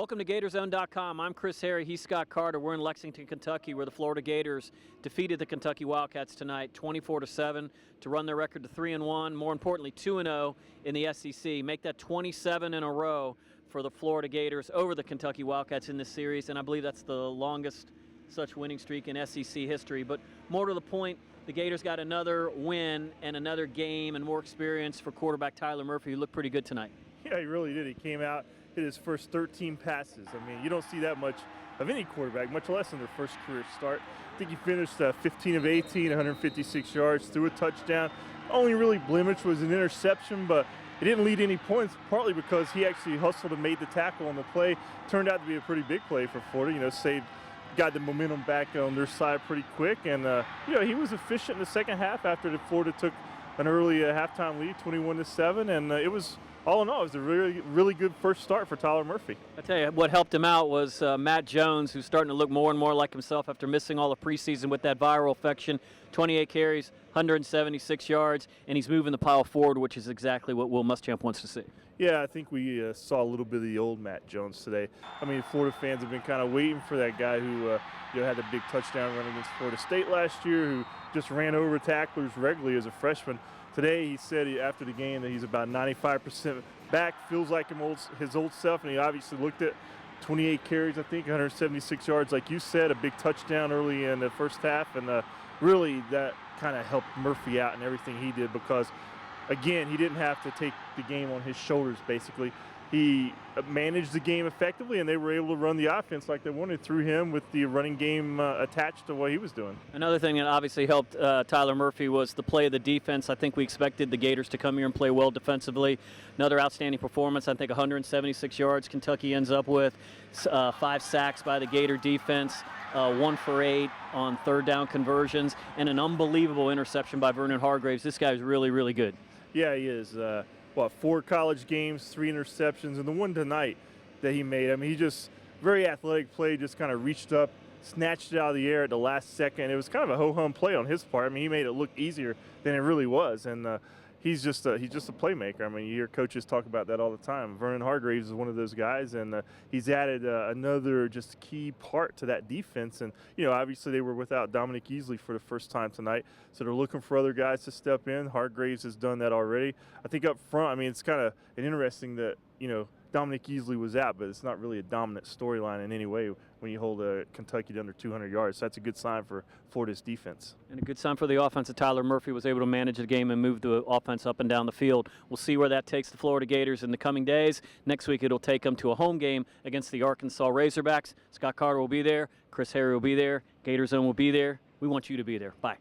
Welcome to GatorsZone.com. I'm Chris Harry. He's Scott Carter. We're in Lexington, Kentucky, where the Florida Gators defeated the Kentucky Wildcats tonight, 24-7, to run their record to 3-1. More importantly, 2-0 in the SEC. Make that 27 in a row for the Florida Gators over the Kentucky Wildcats in this series, and I believe that's the longest such winning streak in SEC history. But more to the point, the Gators got another win and another game and more experience for quarterback Tyler Murphy, who looked pretty good tonight. Yeah, he really did. He came out, hit his first 13 passes. I mean, you don't see that much of any quarterback, much less in their first career start. I think he finished 15 of 18, 156 yards, threw a touchdown. Only really blemish was an interception, but it didn't lead any points, partly because he actually hustled and made the tackle on the play. Turned out to be a pretty big play for Florida, got the momentum back on their side pretty quick. And, he was efficient in the second half after Florida took an early halftime lead, 21-7. And it was, all in all, it was a really, really good first start for Tyler Murphy. I tell you, what helped him out was Matt Jones, who's starting to look more and more like himself after missing all the preseason with that viral infection. 28 carries, 176 yards, and he's moving the pile forward, which is exactly what Will Muschamp wants to see. Yeah, I think we saw a little bit of the old Matt Jones today. I mean, Florida fans have been kind of waiting for that guy who had the big touchdown run against Florida State last year, who just ran over tacklers regularly as a freshman. Today, he said after the game that he's about 95% back, feels like his old self, and he obviously looked at 28 carries, I think, 176 yards, like you said, a big touchdown early in the first half, and really that kind of helped Murphy out in everything he did because, again, he didn't have to take the game on his shoulders, basically. He managed the game effectively, and they were able to run the offense like they wanted through him with the running game attached to what he was doing. Another thing that obviously helped Tyler Murphy was the play of the defense. I think we expected the Gators to come here and play well defensively. Another outstanding performance. I think 176 yards Kentucky ends up with, 5 sacks by the Gator defense, 1 for 8 on third down conversions, and an unbelievable interception by Vernon Hargreaves. This guy is really, really good. Yeah, he is. 4 college games, 3 interceptions, and the one tonight that he made. I mean, he just, very athletic play, just kind of reached up, snatched it out of the air at the last second. It was kind of a ho-hum play on his part. I mean, he made it look easier than it really was, and he's just a playmaker. I mean, you hear coaches talk about that all the time. Vernon Hargreaves is one of those guys, and he's added another just key part to that defense. And, obviously they were without Dominic Easley for the first time tonight, so they're looking for other guys to step in. Hargreaves has done that already. I think up front, I mean, it's kind of interesting that, Dominic Easley was out, but it's not really a dominant storyline in any way when you hold Kentucky to under 200 yards. So that's a good sign for Florida's defense. And a good sign for the offense that Tyler Murphy was able to manage the game and move the offense up and down the field. We'll see where that takes the Florida Gators in the coming days. Next week it'll take them to a home game against the Arkansas Razorbacks. Scott Carter will be there. Chris Harry will be there. Gator Zone will be there. We want you to be there. Bye.